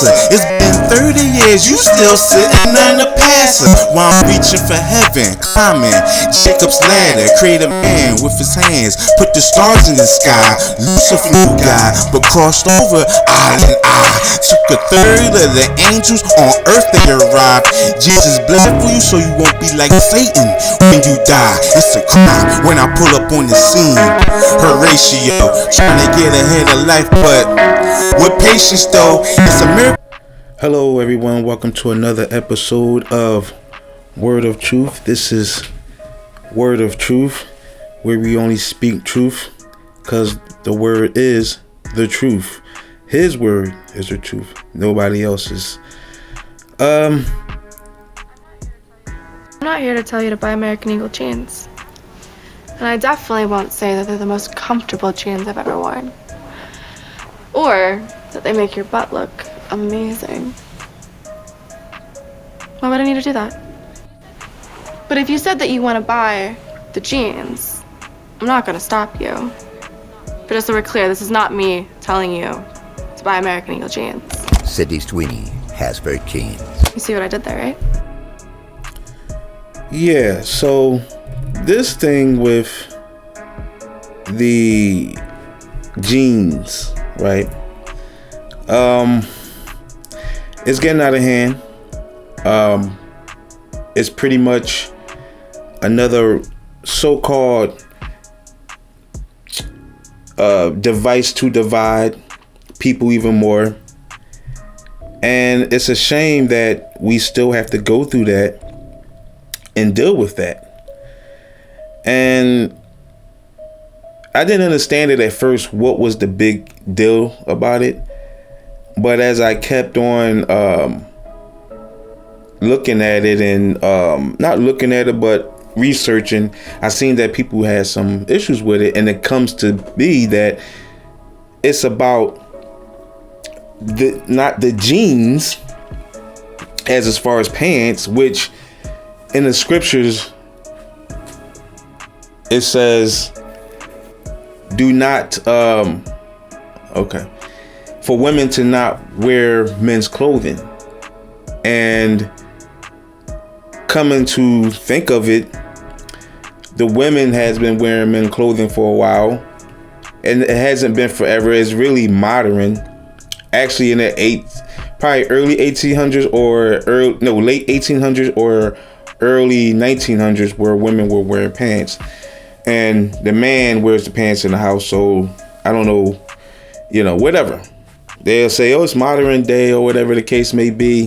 It's been 30 years, you still sitting on the passer. While I'm reaching for heaven, climbing Jacob's ladder. Create a man with his hands, put the stars in the sky. Lucifer knew God, but crossed over eye and eye. Took a third of the angels on earth, they arrived. Jesus bled for you so you won't be like Satan when you die. It's a crime when I pull up on the scene. Horatio, trying to get ahead of life, but with patience though, it's a miracle. Hello everyone, welcome to another episode of Word of Truth. This is Word of Truth, where we only speak truth because the word is the truth. His word is the truth, nobody else's. I'm not here to tell you to buy American Eagle jeans. And I definitely won't say that they're the most comfortable jeans I've ever worn. Or that they make your butt look amazing. Why would I need to do that? But if you said that you want to buy the jeans, I'm not going to stop you. But just so we're clear, this is not me telling you to buy American Eagle jeans. Sydney Sweeney, Hasbro jeans. You see what I did there, right? Yeah, so this thing with the jeans, right? It's getting out of hand. It's pretty much another so-called device to divide people even more. And it's a shame that we still have to go through that and deal with that. And I didn't understand it at first, what was the big deal about it. But as I kept on looking at it and not looking at it, but researching, I seen that people had some issues with it. And it comes to be that it's about not the jeans as far as pants, which in the scriptures it says do not for women to not wear men's clothing. And coming to think of it, the women has been wearing men's clothing for a while, and it hasn't been forever. It's really modern. Actually, in the probably early 1800s or late 1800s or early 1900s, where women were wearing pants, and the man wears the pants in the house. So I don't know, whatever. They'll say, oh, it's modern day or whatever the case may be,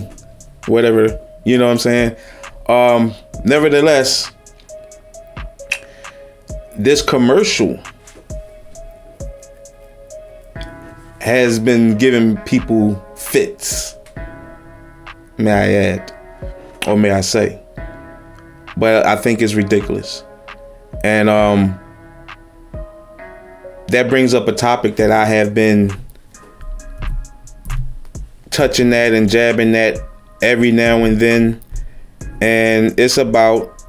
whatever, you know what I'm saying? Nevertheless, this commercial has been giving people fits, may I add, or may I say. But I think it's ridiculous. And that brings up a topic that I have been touching that and jabbing that every now and then. And it's about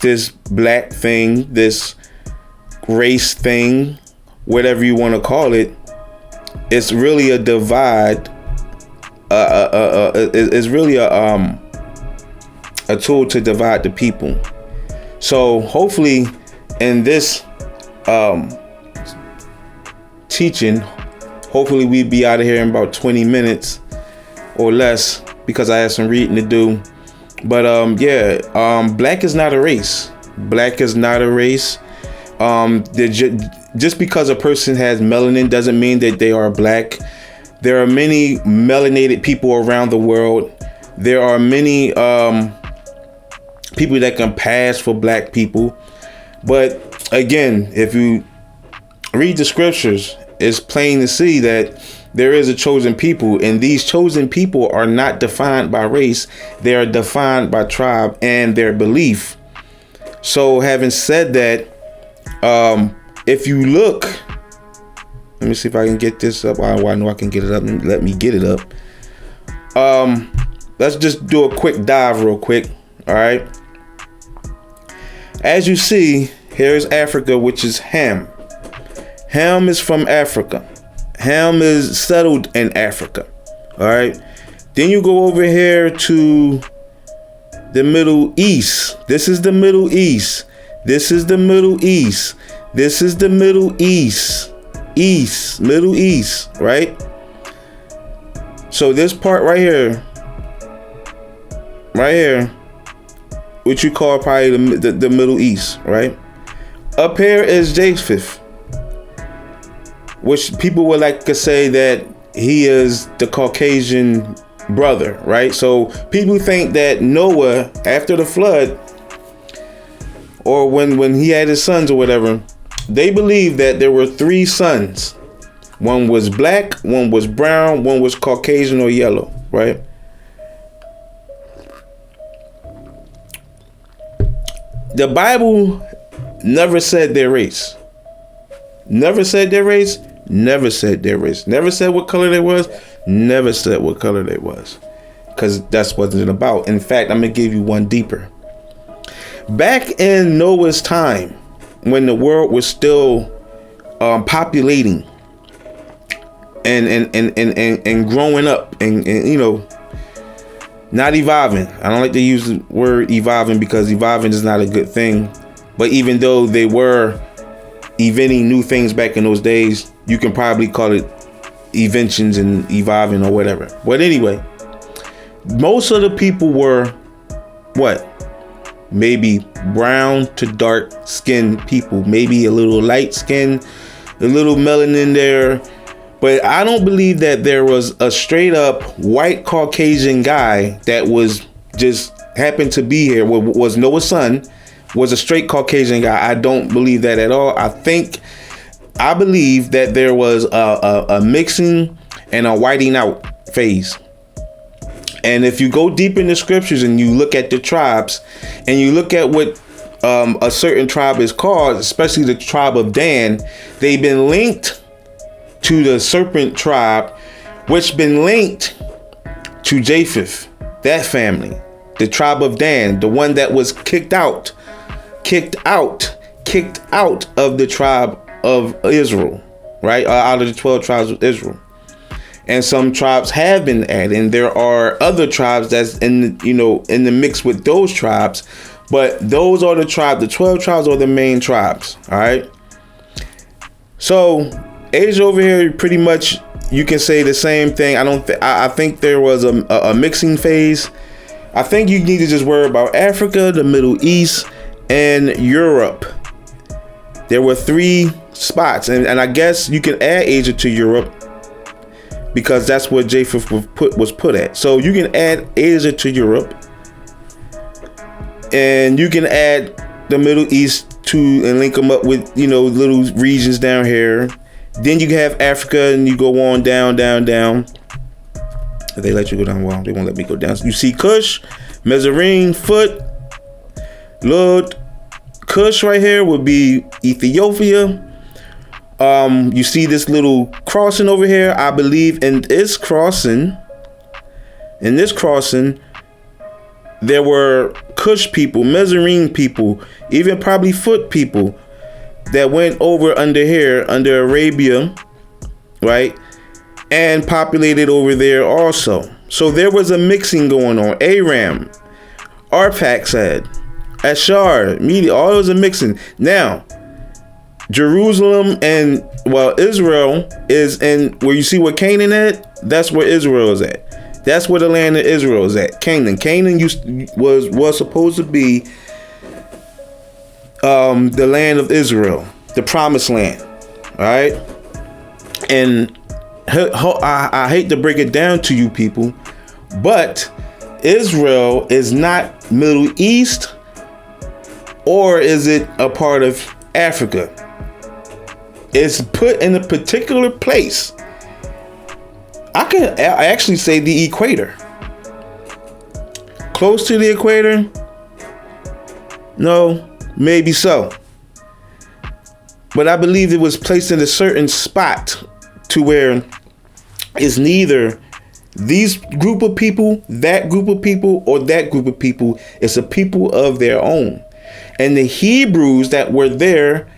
this black thing, this race thing, whatever you want to call it. It's really a divide. It's really a tool to divide the people. So hopefully in this teaching, hopefully we'll be out of here in about 20 minutes or less, because I have some reading to do. But black is not a race. Black is not a race. Just because a person has melanin doesn't mean that they are black. There are many melanated people around the world. There are many people that can pass for black people. But again, if you read the scriptures, it's plain to see that there is a chosen people, and these chosen people are not defined by race. They are defined by tribe and their belief. So having said that, if you look, let me see if I can get this up. I know I can get it up. Let me get it up. Let's just do a quick dive real quick. All right. As you see, here's Africa, which is Ham. Ham is from Africa. Ham is settled in Africa. All right. Then you go over here to the Middle East. This is the Middle East. This is the Middle East. This is the Middle East. Middle East, right? So this part right here, which you call probably the Middle East, right? Up here is Japheth, which people would like to say that he is the Caucasian brother, right? So people think that Noah, after the flood, or when he had his sons or whatever, they believe that there were 3 sons. One was black, one was brown, one was Caucasian or yellow, right? The Bible never said their race. Never said their race. Never said their race. Never said what color they was. Never said what color they was. Because that's what it's about. In fact, I'm going to give you one deeper. Back in Noah's time, when the world was still populating and growing up and you know, not evolving. I don't like to use the word evolving because evolving is not a good thing. But even though they were inventing new things back in those days, you can probably call it inventions and evolving or whatever. But anyway, most of the people were what? Maybe brown to dark skinned people, maybe a little light skin, a little melanin there. But I don't believe that there was a straight up white Caucasian guy that was just happened to be here, was Noah's son, was a straight Caucasian guy. I don't believe that at all. I believe that there was a mixing and a whiting out phase. And if you go deep in the scriptures and you look at the tribes and you look at what a certain tribe is called, especially the tribe of Dan, they've been linked to the serpent tribe, which been linked to Japheth, that family, the tribe of Dan, the one that was kicked out of the tribe of Israel, right? Out of the 12 tribes of Israel. And some tribes have been added, and there are other tribes that's in the mix with those tribes, but those are the 12 tribes are the main tribes. All right. So Asia over here, pretty much you can say the same thing. I think there was a mixing phase. I think you need to just worry about Africa, the Middle East, and Europe. There were 3 spots, and I guess you can add Asia to Europe, because that's what Japheth was put at. So you can add Asia to Europe, and you can add the Middle East and link them up with little regions down here. Then you have Africa, and you go on down. If they let you go down, well, they won't let me go down. You see Cush, Mizraim, Foot, Lord. Cush right here would be Ethiopia. You see this little crossing over here. I believe in this crossing, there were Cush people, Mizraim people, even probably Foot people that went over under here, under Arabia, right? And populated over there also. So there was a mixing going on. Aram, Arphaxad, Ashar, Media, all those are mixing. Now, Jerusalem and Israel is in where you see where Canaan at. That's where Israel is at. That's where the land of Israel is at. Canaan. Canaan was supposed to be the land of Israel, the promised land. All right. And I hate to break it down to you people, but Israel is not Middle East, or is it a part of Africa? It's put in a particular place. I actually say the equator. Close to the equator? No, maybe so. But I believe it was placed in a certain spot to where it's neither these group of people, that group of people, or that group of people. It's a people of their own. And the Hebrews that were there,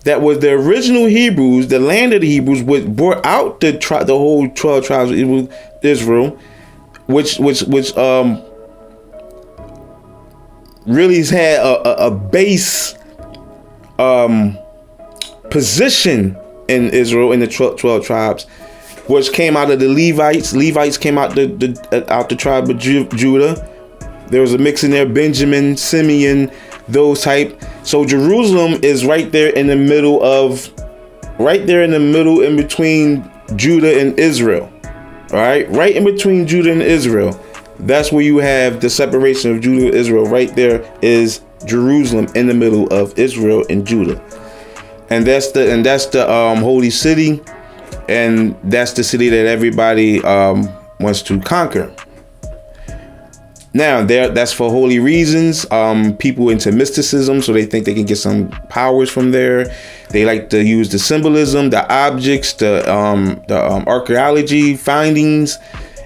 that was the original Hebrews, the land of the Hebrews, brought out the whole 12 tribes. It was Israel, which really has had a base position in Israel in the 12 tribes, which came out of the Levites. Levites came out the tribe of Judah. There was a mix in there, Benjamin, Simeon, those type. So Jerusalem is right there in the middle in between Judah and Israel. All right in between Judah and Israel. That's where you have the separation of Judah and Israel. Right there is Jerusalem in the middle of Israel and Judah. And that's the holy city, and that's the city that everybody wants to conquer. Now, that's for holy reasons. People into mysticism, so they think they can get some powers from there. They like to use the symbolism, the objects, the archaeology findings,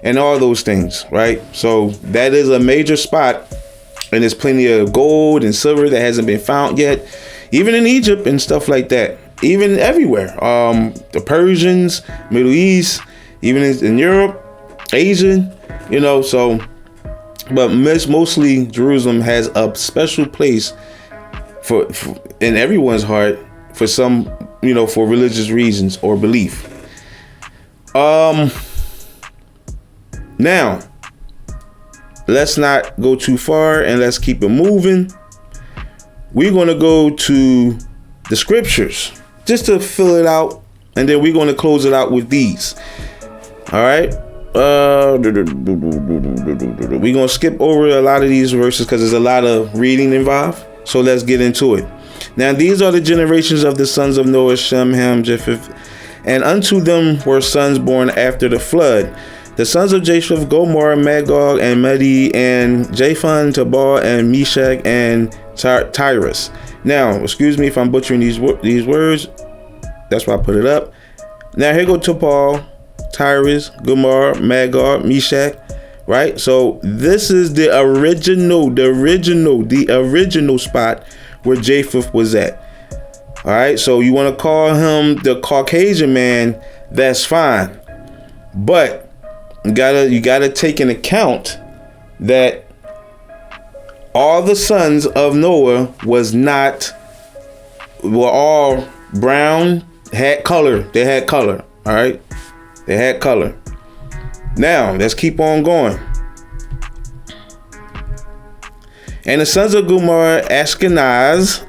and all those things, right? So that is a major spot, and there's plenty of gold and silver that hasn't been found yet, even in Egypt and stuff like that. Even everywhere, the Persians, Middle East, even in Europe, Asia, so. But mostly Jerusalem has a special place for in everyone's heart for some, for religious reasons or belief. Now, let's not go too far and let's keep it moving. We're going to go to the scriptures just to fill it out, and then we're going to close it out with these. All right. We're gonna skip over a lot of these verses because there's a lot of reading involved. So let's get into it. Now these are the generations of the sons of Noah, Shem, Ham, Japheth, and unto them were sons born after the flood. The sons of Japheth, Gomer, Magog, and Medi, and Japhon, Tabal, and Meshach, and Tyrus. Now, excuse me if I'm butchering these words. That's why I put it up. Now here go Tabal, Tyrus, Gomer, Magog, Meshach, right? So this is the original spot where Japheth was at. All right, so you want to call him the Caucasian man, that's fine, but you gotta take in account that all the sons of Noah were all brown, had color. They had color. All right. They had color. Now, let's keep on going. And the sons of Gomer, Ashkenaz,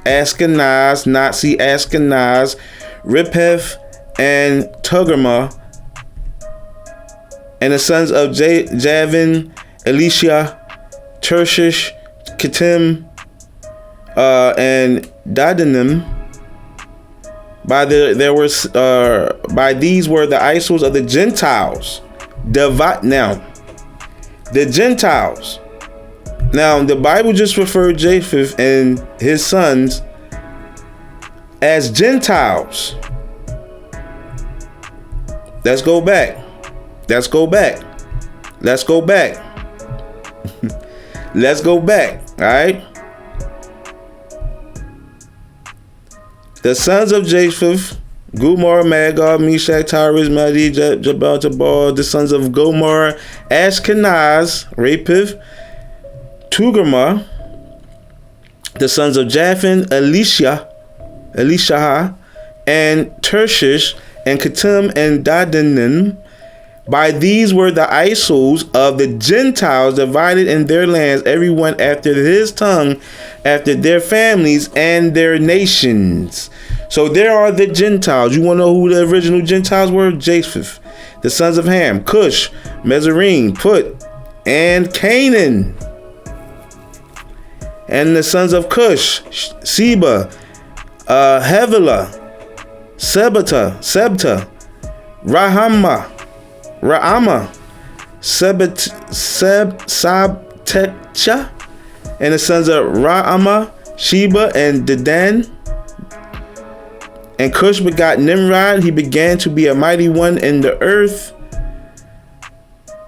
Nazi Ashkenaz, Ripheth, and Togarmah. And the sons of Javin, Elisha, Tershish, Kittim, and Dadanim. By these were the Isles of the Gentiles. Now, the Gentiles. Now, the Bible just referred Japheth and his sons as Gentiles. Let's go back. Let's go back. All right. The sons of Japheth, Gomer, Magog, Meshach, Tyrus, Medi, Jabal, Tabal. The sons of Gomer, Ashkenaz, Ripheth, Togarmah. The sons of Japheth, Elisha, and Tershish, and Kittim, and Dadanim. By these were the Isles of the Gentiles divided in their lands, everyone after his tongue, after their families and their nations. So there are the Gentiles. You want to know who the original Gentiles were? Japheth. The sons of Ham, Cush, Mizraim, Put, and Canaan. And the sons of Cush, Seba, Havilah, Sebta, Raama, Sabtecha, and the sons of Raama, Sheba, and Dedan. And Cush begot Nimrod. He began to be a mighty one in the earth.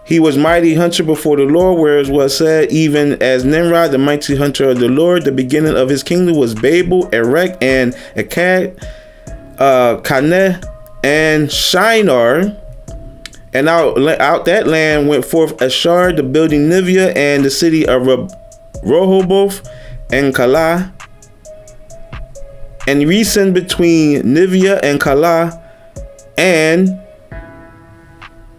He was mighty hunter before the Lord, whereas was said, even as Nimrod, the mighty hunter of the Lord. The beginning of his kingdom was Babel, Erech, and Akkad, Calneh, and Shinar. And out that land went forth Ashar, the building Nivea, and the city of Rehoboth and Calah. And Resen between Nivea and Calah, and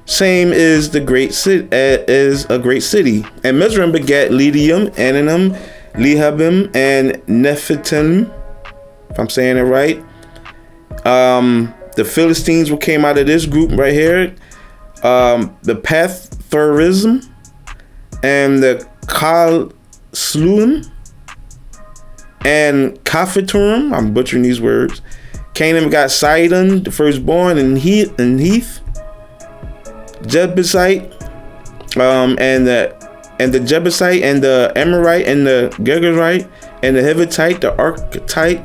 same is the great city, is a great city. And Mizraim begat Ledium, Ananim, Lehabim, and Nephitim, if I'm saying it right. The Philistines came out of this group right here. The Patharism and the Kalsluim and Kaphaturim, I'm butchering these words. Canaan got Sidon, the firstborn, and Heath, Jebusite, and the Jebusite, and the Amorite, and the Gergerite, and the Hivitite, the Archite.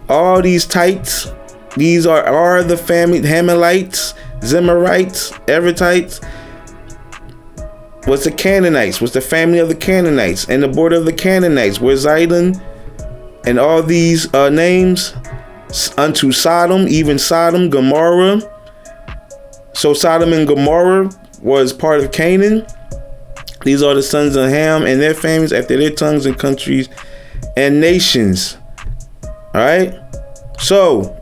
All these tites, these are the family. Hamalites, Zemarites, Evertites. Was the Canaanites? Was the family of the Canaanites, and the border of the Canaanites, where Zidon and all these names unto Sodom, even Sodom, Gomorrah. So Sodom and Gomorrah was part of Canaan. These are the sons of Ham and their families after their tongues and countries and nations. All right. So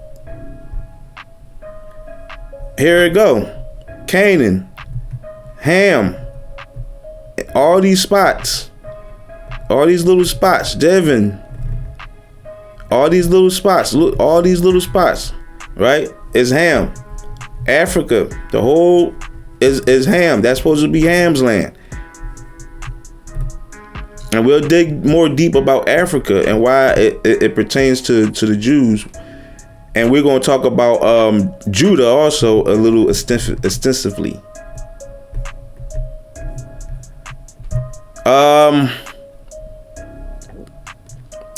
here it go. Canaan, Ham, all these spots, all these little spots, Devon, all these little spots, look, all these little spots, right? Is Ham. Africa, the whole is Ham. That's supposed to be Ham's land. And we'll dig more deep about Africa and why it pertains to the Jews. And we're going to talk about Judah also a little extensively.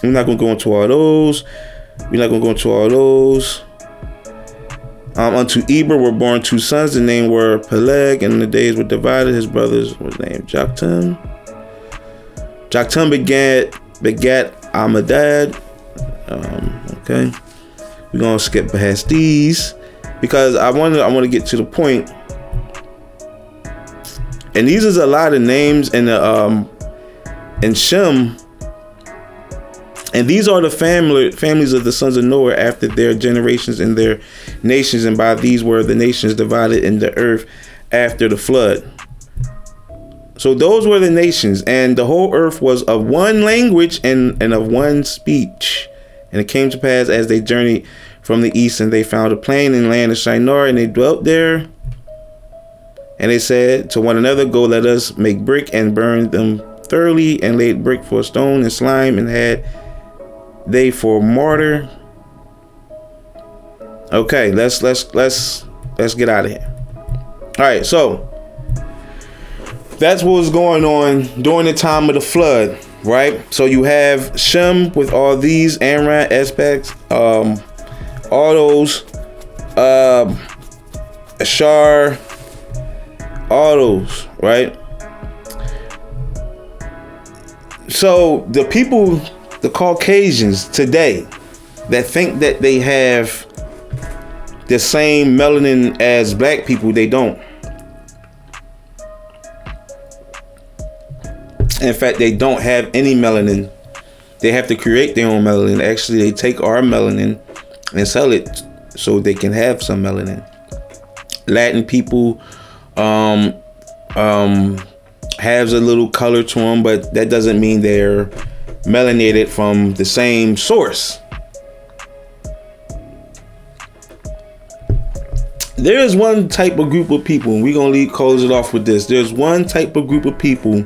We're not going to go into all those. Unto Eber were born two sons. The name were Peleg, and the days were divided. His brothers was named Joktan. Joktan begat Amadad. Okay, we're gonna skip past these because I want to get to the point. And these is a lot of names in the in Shem. And these are the families of the sons of Noah after their generations and their nations. And by these were the nations divided in the earth after the flood. So those were the nations, and the whole earth was of one language and of one speech. And it came to pass as they journeyed from the east, and they found a plain in the land of Shinar, and they dwelt there. And they said to one another, go, let us make brick and burn them thoroughly, and laid brick for stone and slime, and had they for mortar. Okay, let's get out of here. All right, so that's what was going on during the time of the flood, right? So you have Shem with all these Amram aspects, all those, Ashar, all those, right? So the people, the Caucasians today that think that they have the same melanin as black people, they don't. In fact, they don't have any melanin. They have to create their own melanin. Actually, they take our melanin and sell it so they can have some melanin. Latin people has a little color to them, but that doesn't mean they're melanated from the same source. There is one type of group of people, and we're gonna close it off with this. There's one type of group of people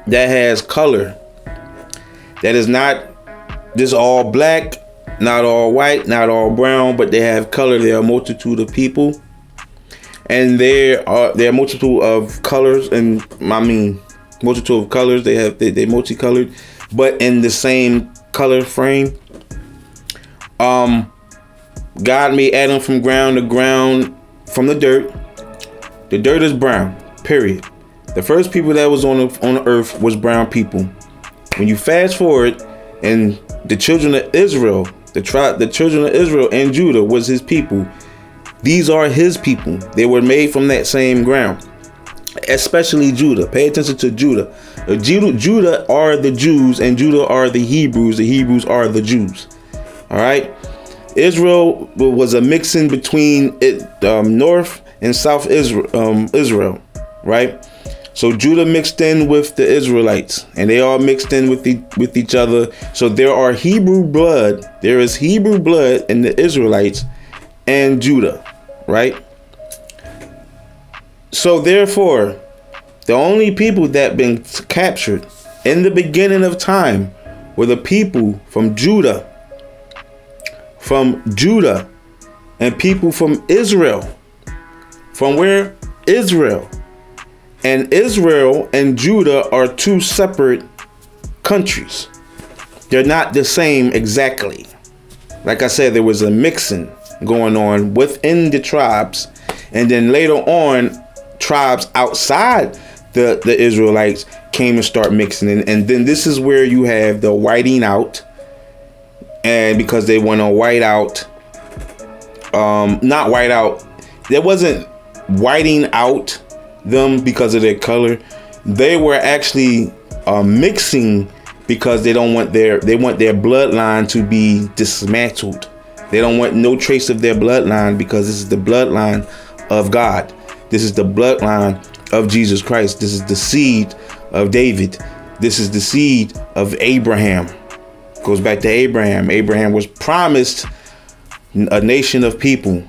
that has color, that is not just all black, not all white, not all brown, but they have color. There are a multitude of people, and there are a multitude of colors, and I mean multitude of colors. They're multicolored, but in the same color frame. God made Adam from ground to ground, from the dirt. The dirt is brown, period. The first people that was on the earth was brown people. When you fast forward, and the children of Israel, the children of Israel and Judah was his people. These are his people. They were made from that same ground, especially Judah. Pay attention to Judah. Judah are the Jews, and Judah are the Hebrews. The Hebrews are the Jews. All right. Israel was a mixing between North and South Israel, right? So Judah mixed in with the Israelites, and they all mixed in with each other. So there are Hebrew blood. There is Hebrew blood in the Israelites and Judah, right? So therefore, the only people that been captured in the beginning of time were the people from Judah, and people from Israel. From where? Israel. And Israel and Judah are two separate countries. They're not the same exactly. Like I said, there was a mixing going on within the tribes. And then later on, tribes outside the Israelites came and start mixing. And then this is where you have the whiting out. And because they want to white out, not white out, there wasn't whiting out them because of their color. They were actually mixing because they want their bloodline to be dismantled. They don't want no trace of their bloodline, because this is the bloodline of God. This is the bloodline of Jesus Christ. This is the seed of David. This is the seed of Abraham. Goes back to Abraham. Abraham was promised a nation of people,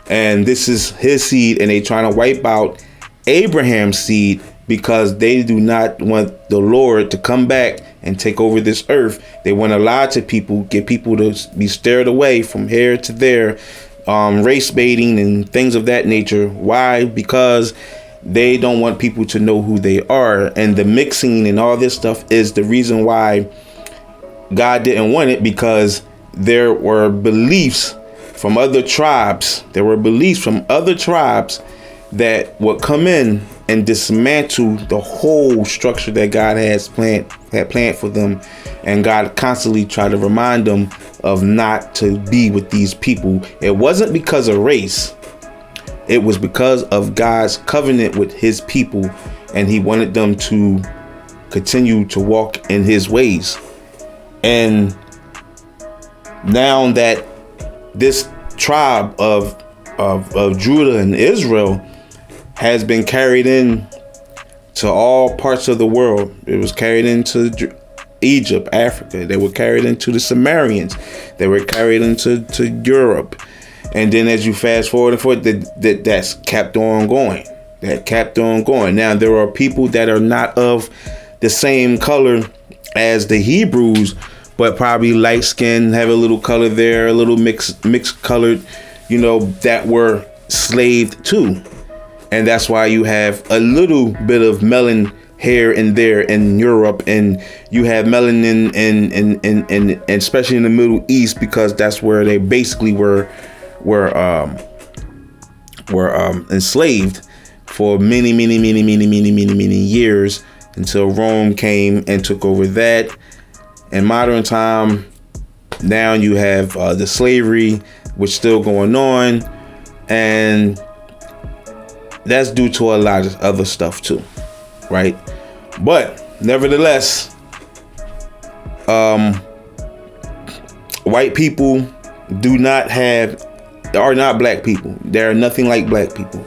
and this is his seed, and they trying to wipe out Abraham's seed because they do not want the Lord to come back and take over this earth. They want to lie to people, get people to be stirred away from here to there, race baiting and things of that nature. Why? Because they don't want people to know who they are. And the mixing and all this stuff is the reason why God didn't want it, because there were beliefs from other tribes. There were beliefs from other tribes that would come in and dismantle the whole structure that God had planned for them. And God constantly tried to remind them of not to be with these people. It wasn't because of race. It was because of God's covenant with his people, and he wanted them to continue to walk in his ways. And now that this tribe of Judah and Israel has been carried in to all parts of the world. It was carried into Egypt, Africa. They were carried into the Sumerians. They were carried into Europe. And then as you fast forward and forward, that's kept on going. That kept on going. Now there are people that are not of the same color as the Hebrews, but probably light skin, have a little color there, a little mixed colored, that were slaved too. And that's why you have a little bit of melanin hair in there in Europe, and you have melanin in especially in the Middle East, because that's where they basically were enslaved for many years, until Rome came and took over that. In modern time, now you have the slavery, which is still going on, and that's due to a lot of other stuff too, right? But nevertheless, white people are not black people. They are nothing like black people.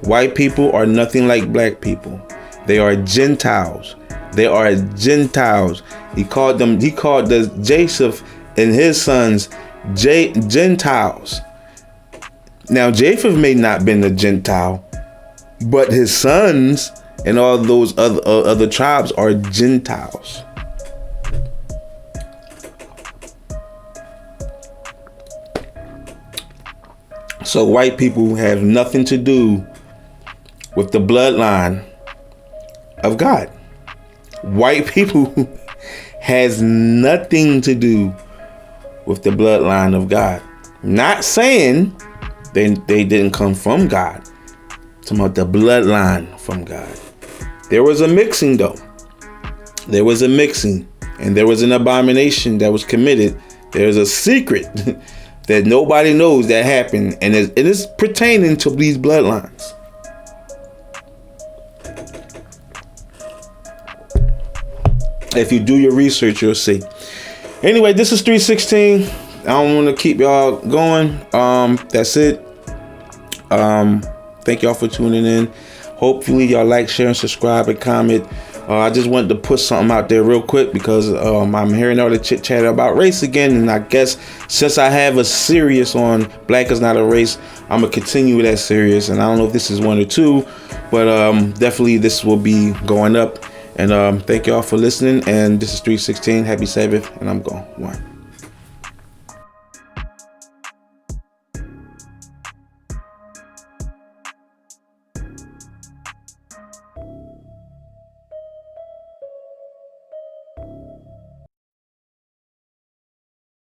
White people are nothing like black people. They are Gentiles. They are Gentiles. He called the Japheth and his sons Gentiles. Now Japheth may not been a Gentile, but his sons and all those other tribes are Gentiles. So white people have nothing to do with the bloodline of God. White people has nothing to do with the bloodline of God. Not saying they didn't come from God. Talking about the bloodline from God. There was a mixing though. There was a mixing, and there was an abomination that was committed. There's a secret that nobody knows that happened, and it is pertaining to these bloodlines. If you do your research, you'll see. Anyway, this is 316. I don't want to keep y'all going. That's it. Thank y'all for tuning in. Hopefully y'all like, share, and subscribe and comment. I just wanted to put something out there real quick because I'm hearing all the chit chat about race again, and I guess since I have a series on Black is Not a Race, I'm gonna continue that series. And I don't know if this is 1 or 2, but definitely this will be going up. And thank y'all for listening. And this is 316. Happy Sabbath, and I'm gone. 1.